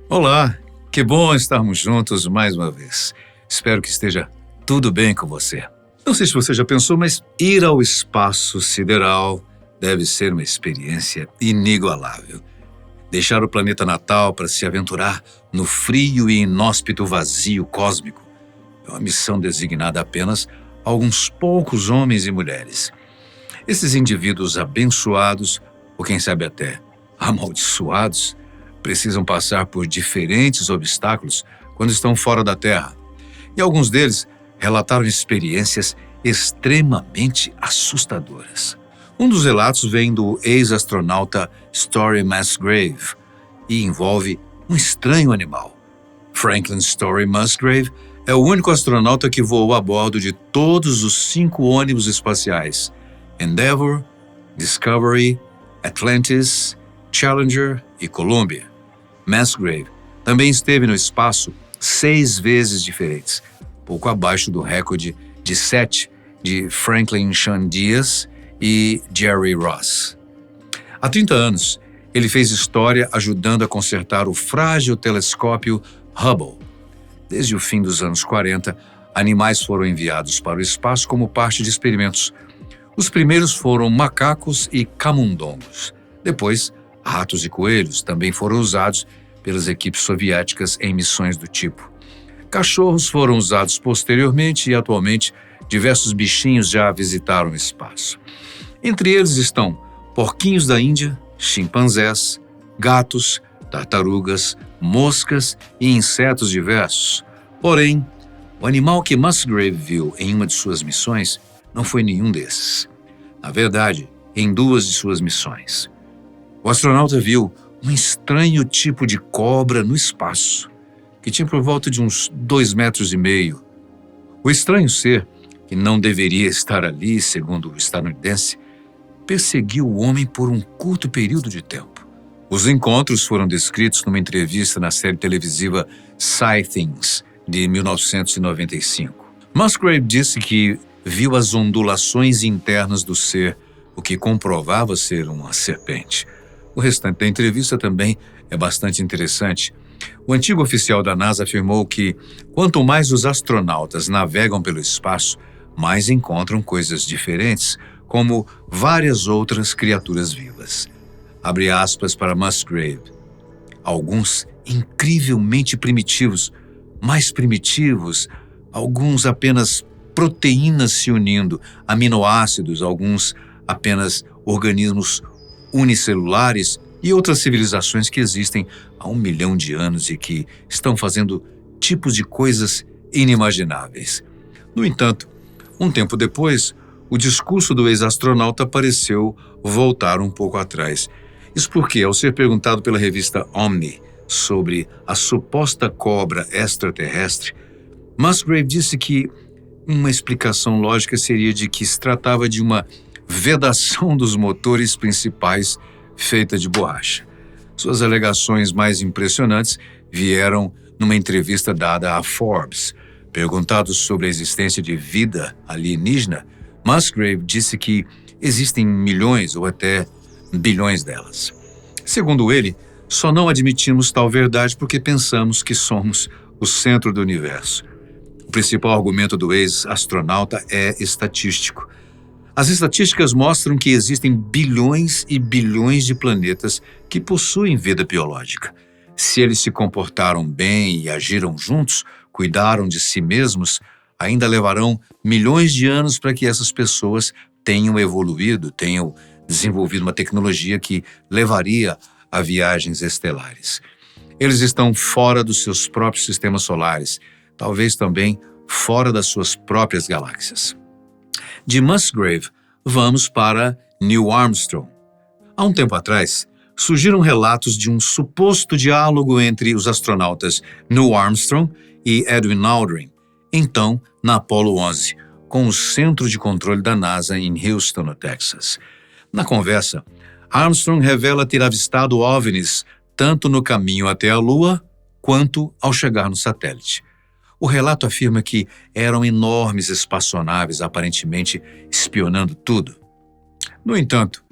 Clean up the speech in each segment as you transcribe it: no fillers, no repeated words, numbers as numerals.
Olá, que bom estarmos juntos mais uma vez. Espero que esteja tudo bem com você. Não sei se você já pensou, mas ir ao espaço sideral deve ser uma experiência inigualável. Deixar o planeta natal para se aventurar no frio e inóspito vazio cósmico é uma missão designada apenas a alguns poucos homens e mulheres. Esses indivíduos abençoados, ou quem sabe até amaldiçoados, precisam passar por diferentes obstáculos quando estão fora da Terra. E alguns deles relataram experiências extremamente assustadoras. Um dos relatos vem do ex-astronauta Story Musgrave e envolve um estranho animal. Franklin Story Musgrave é o único astronauta que voou a bordo de todos os 5 ônibus espaciais: Endeavour, Discovery, Atlantis, Challenger e Columbia. Musgrave também esteve no espaço 6 vezes diferentes, pouco abaixo do recorde de 7 de Franklin Sean Diaz e Jerry Ross. Há 30 anos, ele fez história ajudando a consertar o frágil telescópio Hubble. Desde o fim dos anos 40, animais foram enviados para o espaço como parte de experimentos. Os primeiros foram macacos e camundongos. Depois, ratos e coelhos também foram usados pelas equipes soviéticas em missões do tipo. Cachorros foram usados posteriormente e, atualmente, diversos bichinhos já visitaram o espaço. Entre eles estão porquinhos da Índia, chimpanzés, gatos, tartarugas, moscas e insetos diversos. Porém, o animal que Musgrave viu em uma de suas missões não foi nenhum desses. Na verdade, em 2 de suas missões. O astronauta viu um estranho tipo de cobra no espaço, que tinha por volta de uns 2,5 metros. O estranho ser, que não deveria estar ali, segundo o estadunidense, perseguiu o homem por um curto período de tempo. Os encontros foram descritos numa entrevista na série televisiva Sightings, de 1995. Musgrave disse que viu as ondulações internas do ser, o que comprovava ser uma serpente. O restante da entrevista também é bastante interessante. O antigo oficial da NASA afirmou que, quanto mais os astronautas navegam pelo espaço, mais encontram coisas diferentes, como várias outras criaturas vivas. Abre aspas para Musgrave. Alguns incrivelmente primitivos, mais primitivos, alguns apenas proteínas se unindo, aminoácidos, alguns apenas organismos unicelulares e outras civilizações que existem há 1 milhão de anos e que estão fazendo tipos de coisas inimagináveis. No entanto, um tempo depois, o discurso do ex-astronauta pareceu voltar um pouco atrás. Isso porque, ao ser perguntado pela revista Omni sobre a suposta cobra extraterrestre, Musgrave disse que uma explicação lógica seria de que se tratava de uma vedação dos motores principais feita de borracha. Suas alegações mais impressionantes vieram numa entrevista dada a Forbes. Perguntado sobre a existência de vida alienígena, Musgrave disse que existem milhões ou até bilhões delas. Segundo ele, só não admitimos tal verdade porque pensamos que somos o centro do universo. O principal argumento do ex-astronauta é estatístico. As estatísticas mostram que existem bilhões e bilhões de planetas que possuem vida biológica. Se eles se comportaram bem e agiram juntos, cuidaram de si mesmos, ainda levarão milhões de anos para que essas pessoas tenham evoluído, tenham desenvolvido uma tecnologia que levaria a viagens estelares. Eles estão fora dos seus próprios sistemas solares, talvez também fora das suas próprias galáxias. De Musgrave, vamos para Neil Armstrong. Há um tempo atrás, surgiram relatos de um suposto diálogo entre os astronautas Neil Armstrong e Edwin Aldrin, então na Apollo 11, com o Centro de Controle da NASA em Houston, no Texas. Na conversa, Armstrong revela ter avistado OVNIs tanto no caminho até a Lua quanto ao chegar no satélite. O relato afirma que eram enormes espaçonaves aparentemente espionando tudo. No entanto,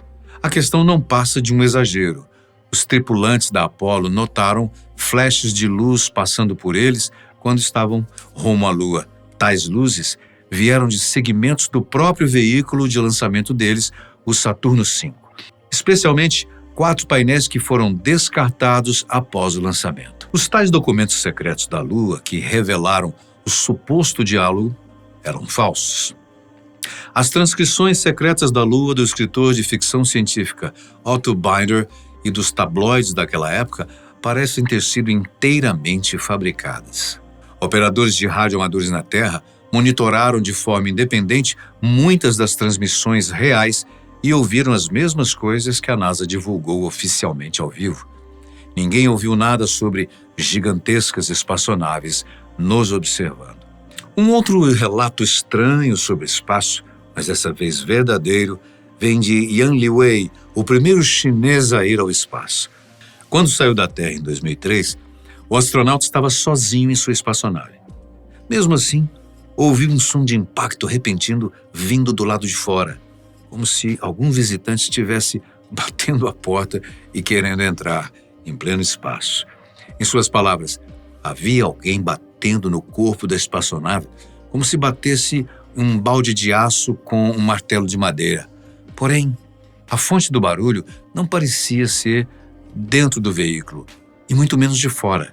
a questão não passa de um exagero. Os tripulantes da Apollo notaram flashes de luz passando por eles quando estavam rumo à Lua. Tais luzes vieram de segmentos do próprio veículo de lançamento deles, o Saturno V. Especialmente 4 painéis que foram descartados após o lançamento. Os tais documentos secretos da Lua que revelaram o suposto diálogo eram falsos. As transcrições secretas da Lua do escritor de ficção científica Otto Binder e dos tabloides daquela época parecem ter sido inteiramente fabricadas. Operadores de rádio amadores na Terra monitoraram de forma independente muitas das transmissões reais e ouviram as mesmas coisas que a NASA divulgou oficialmente ao vivo. Ninguém ouviu nada sobre gigantescas espaçonaves nos observando. Um outro relato estranho sobre o espaço, mas dessa vez verdadeiro, vem de Yang Liwei, o primeiro chinês a ir ao espaço. Quando saiu da Terra em 2003, o astronauta estava sozinho em sua espaçonave. Mesmo assim, ouviu um som de impacto repentino vindo do lado de fora, como se algum visitante estivesse batendo a porta e querendo entrar em pleno espaço. Em suas palavras, havia alguém batendo no corpo da espaçonave, como se batesse um balde de aço com um martelo de madeira. Porém, a fonte do barulho não parecia ser dentro do veículo, e muito menos de fora.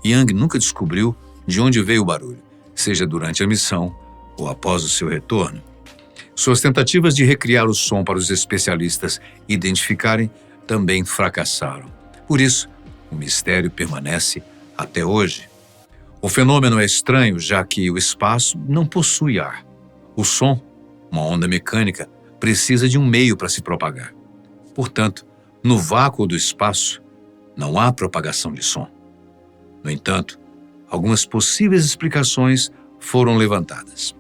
Yang nunca descobriu de onde veio o barulho, seja durante a missão ou após o seu retorno. Suas tentativas de recriar o som para os especialistas identificarem também fracassaram. Por isso, o mistério permanece até hoje. O fenômeno é estranho, já que o espaço não possui ar. O som, uma onda mecânica, precisa de um meio para se propagar. Portanto, no vácuo do espaço, não há propagação de som. No entanto, algumas possíveis explicações foram levantadas.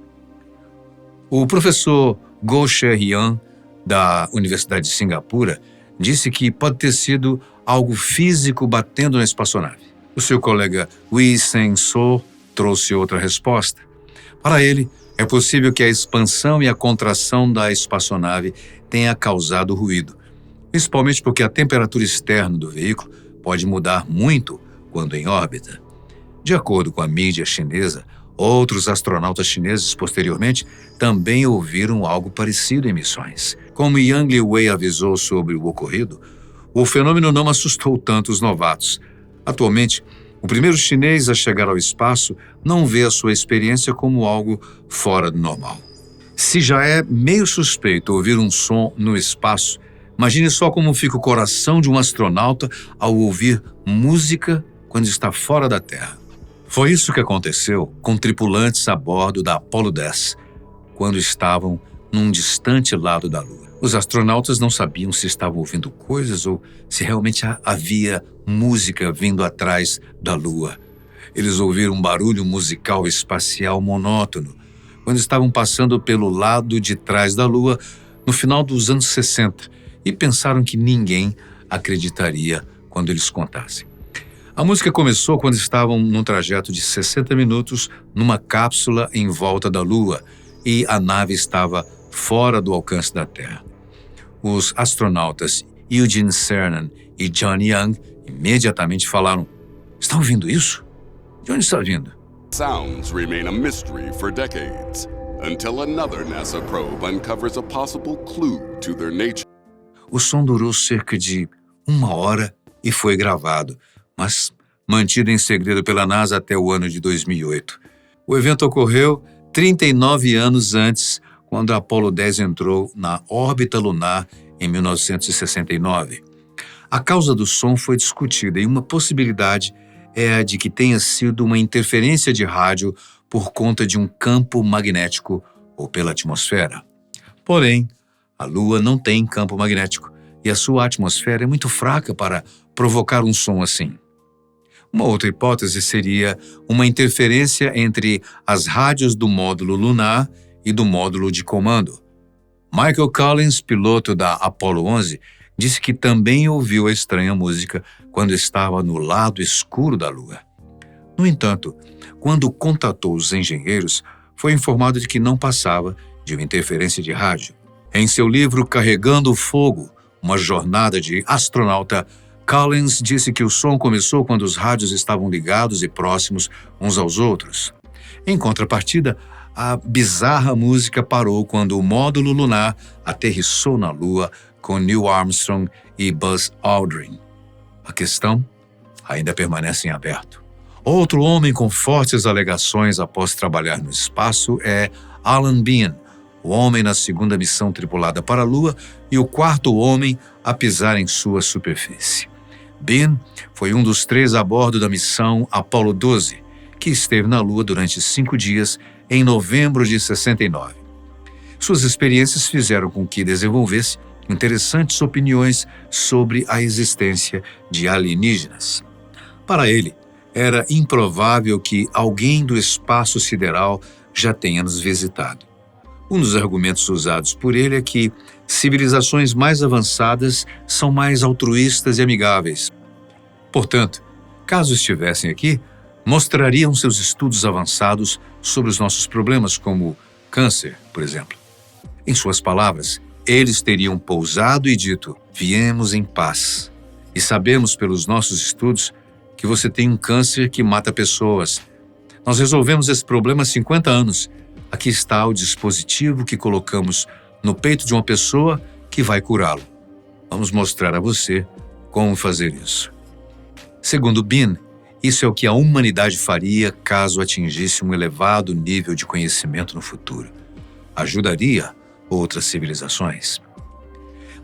O professor Goh She-Hyun, da Universidade de Singapura, disse que pode ter sido algo físico batendo na espaçonave. O seu colega Wee Seng-so trouxe outra resposta. Para ele, é possível que a expansão e a contração da espaçonave tenha causado ruído, principalmente porque a temperatura externa do veículo pode mudar muito quando em órbita. De acordo com a mídia chinesa, outros astronautas chineses posteriormente também ouviram algo parecido em missões. Como Yang Liwei avisou sobre o ocorrido, o fenômeno não assustou tanto os novatos. Atualmente, o primeiro chinês a chegar ao espaço não vê a sua experiência como algo fora do normal. Se já é meio suspeito ouvir um som no espaço, imagine só como fica o coração de um astronauta ao ouvir música quando está fora da Terra. Foi isso que aconteceu com tripulantes a bordo da Apollo 10, quando estavam num distante lado da Lua. Os astronautas não sabiam se estavam ouvindo coisas ou se realmente havia música vindo atrás da Lua. Eles ouviram um barulho musical espacial monótono quando estavam passando pelo lado de trás da Lua no final dos anos 60 e pensaram que ninguém acreditaria quando eles contassem. A música começou quando estavam num trajeto de 60 minutos numa cápsula em volta da Lua e a nave estava fora do alcance da Terra. Os astronautas Eugene Cernan e John Young imediatamente falaram: "Estão ouvindo isso? De onde está vindo?" Sounds remain a mystery for decades, until another NASA probe uncovers a possible clue to their nature. O som durou cerca de 1 hora e foi gravado, mas mantido em segredo pela NASA até o ano de 2008. O evento ocorreu 39 anos antes, quando a Apollo 10 entrou na órbita lunar em 1969. A causa do som foi discutida e uma possibilidade é a de que tenha sido uma interferência de rádio por conta de um campo magnético ou pela atmosfera. Porém, a Lua não tem campo magnético e a sua atmosfera é muito fraca para provocar um som assim. Uma outra hipótese seria uma interferência entre as rádios do módulo lunar e do módulo de comando. Michael Collins, piloto da Apollo 11, disse que também ouviu a estranha música quando estava no lado escuro da Lua. No entanto, quando contatou os engenheiros, foi informado de que não passava de uma interferência de rádio. Em seu livro Carregando o Fogo, uma jornada de astronauta, Collins disse que o som começou quando os rádios estavam ligados e próximos uns aos outros. Em contrapartida, a bizarra música parou quando o módulo lunar aterrissou na Lua com Neil Armstrong e Buzz Aldrin. A questão ainda permanece em aberto. Outro homem com fortes alegações após trabalhar no espaço é Alan Bean, o homem na segunda missão tripulada para a Lua e o quarto homem a pisar em sua superfície. Bean foi um dos 3 a bordo da missão Apollo 12, que esteve na Lua durante 5 dias em novembro de 69. Suas experiências fizeram com que desenvolvesse interessantes opiniões sobre a existência de alienígenas. Para ele, era improvável que alguém do espaço sideral já tenha nos visitado. Um dos argumentos usados por ele é que civilizações mais avançadas são mais altruístas e amigáveis. Portanto, caso estivessem aqui, mostrariam seus estudos avançados sobre os nossos problemas, como câncer, por exemplo. Em suas palavras, eles teriam pousado e dito: viemos em paz. E sabemos pelos nossos estudos que você tem um câncer que mata pessoas. Nós resolvemos esse problema há 50 anos. Aqui está o dispositivo que colocamos no peito de uma pessoa que vai curá-lo. Vamos mostrar a você como fazer isso. Segundo Bean, isso é o que a humanidade faria caso atingisse um elevado nível de conhecimento no futuro. Ajudaria outras civilizações.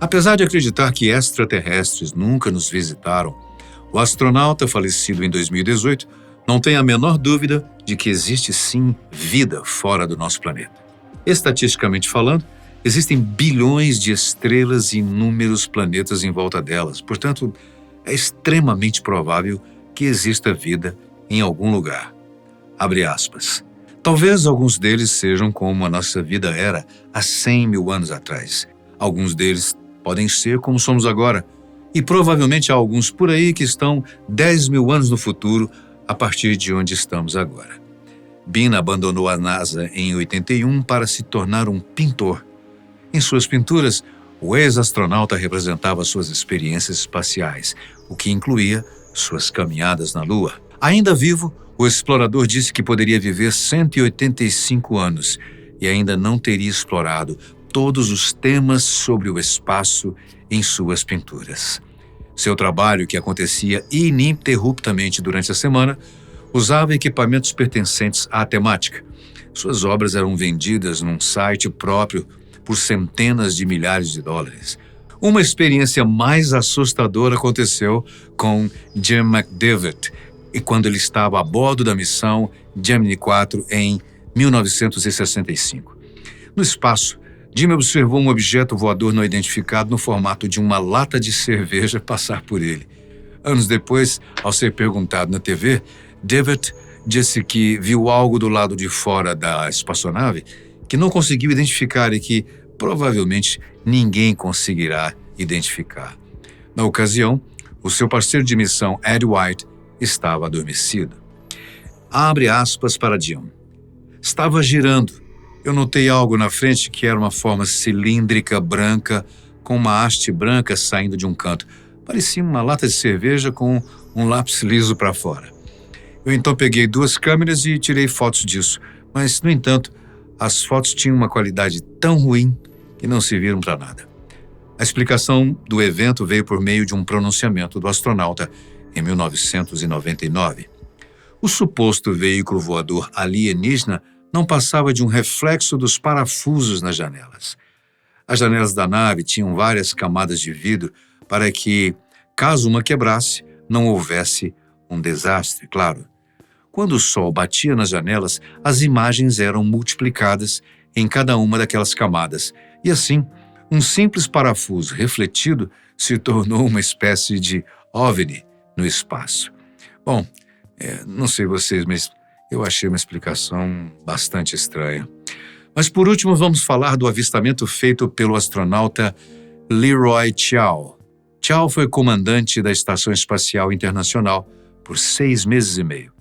Apesar de acreditar que extraterrestres nunca nos visitaram, o astronauta falecido em 2018 não tem a menor dúvida de que existe sim vida fora do nosso planeta. Estatisticamente falando, existem bilhões de estrelas e inúmeros planetas em volta delas. Portanto, é extremamente provável que exista vida em algum lugar. Abre aspas. Talvez alguns deles sejam como a nossa vida era há 100 mil anos atrás. Alguns deles podem ser como somos agora. E provavelmente há alguns por aí que estão 10 mil anos no futuro a partir de onde estamos agora. Bean abandonou a NASA em 81 para se tornar um pintor. Em suas pinturas, o ex-astronauta representava suas experiências espaciais, o que incluía suas caminhadas na Lua. Ainda vivo, o explorador disse que poderia viver 185 anos e ainda não teria explorado todos os temas sobre o espaço em suas pinturas. Seu trabalho, que acontecia ininterruptamente durante a semana, usava equipamentos pertencentes à temática. Suas obras eram vendidas num site próprio por centenas de milhares de dólares. Uma experiência mais assustadora aconteceu com Jim McDivitt, e quando ele estava a bordo da missão Gemini 4 em 1965. No espaço, Jim observou um objeto voador não identificado no formato de uma lata de cerveja passar por ele. Anos depois, ao ser perguntado na TV, Devitt disse que viu algo do lado de fora da espaçonave que não conseguiu identificar e que provavelmente ninguém conseguirá identificar. Na ocasião, o seu parceiro de missão, Ed White, estava adormecido. Abre aspas para Jim. Estava girando. Eu notei algo na frente que era uma forma cilíndrica branca com uma haste branca saindo de um canto. Parecia uma lata de cerveja com um lápis liso para fora. Eu então peguei 2 câmeras e tirei fotos disso, mas, no entanto, as fotos tinham uma qualidade tão ruim que não serviram para nada. A explicação do evento veio por meio de um pronunciamento do astronauta em 1999. O suposto veículo voador alienígena não passava de um reflexo dos parafusos nas janelas. As janelas da nave tinham várias camadas de vidro para que, caso uma quebrasse, não houvesse um desastre, claro. Quando o sol batia nas janelas, as imagens eram multiplicadas em cada uma daquelas camadas, e assim, um simples parafuso refletido se tornou uma espécie de OVNI no espaço. Bom, não sei vocês, mas eu achei uma explicação bastante estranha. Mas por último, vamos falar do avistamento feito pelo astronauta Leroy Chiao. Chiao foi comandante da Estação Espacial Internacional por 6 meses e meio.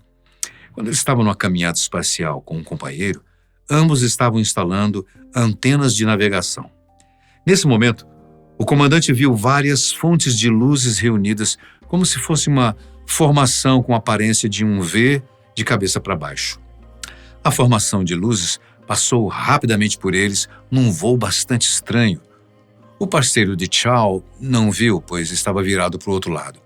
Quando eles estavam numa caminhada espacial com um companheiro, ambos estavam instalando antenas de navegação. Nesse momento, O comandante viu várias fontes de luzes reunidas como se fosse uma formação com a aparência de um V de cabeça para baixo. A formação de luzes passou rapidamente por eles num voo bastante estranho. O parceiro de Chow não viu, pois estava virado para o outro lado.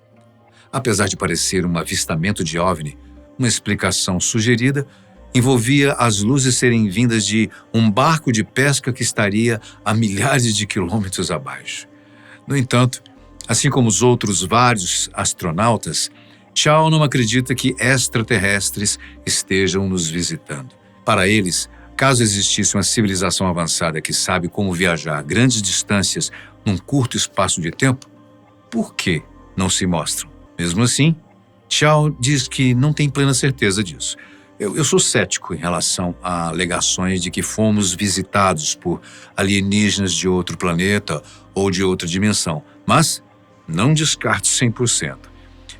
Apesar de parecer um avistamento de OVNI, uma explicação sugerida envolvia as luzes serem vindas de um barco de pesca que estaria a milhares de quilômetros abaixo. No entanto, assim como os outros vários astronautas, Chow não acredita que extraterrestres estejam nos visitando. Para eles, caso existisse uma civilização avançada que sabe como viajar grandes distâncias num curto espaço de tempo, por que não se mostram? Mesmo assim, Chow diz que não tem plena certeza disso. Eu sou cético em relação a alegações de que fomos visitados por alienígenas de outro planeta ou de outra dimensão, mas não descarto 100%.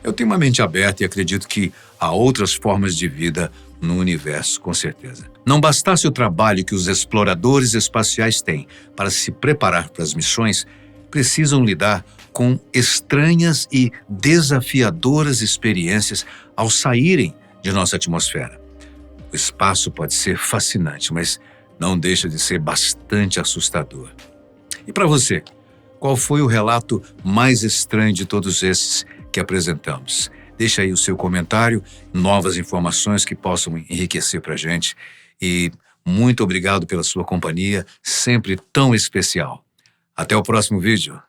Eu tenho uma mente aberta e acredito que há outras formas de vida no universo, com certeza. Não bastasse o trabalho que os exploradores espaciais têm para se preparar para as missões, precisam lidar com estranhas e desafiadoras experiências ao saírem de nossa atmosfera. O espaço pode ser fascinante, mas não deixa de ser bastante assustador. E para você, qual foi o relato mais estranho de todos esses que apresentamos? Deixa aí o seu comentário, novas informações que possam enriquecer para a gente. E muito obrigado pela sua companhia, sempre tão especial. Até o próximo vídeo.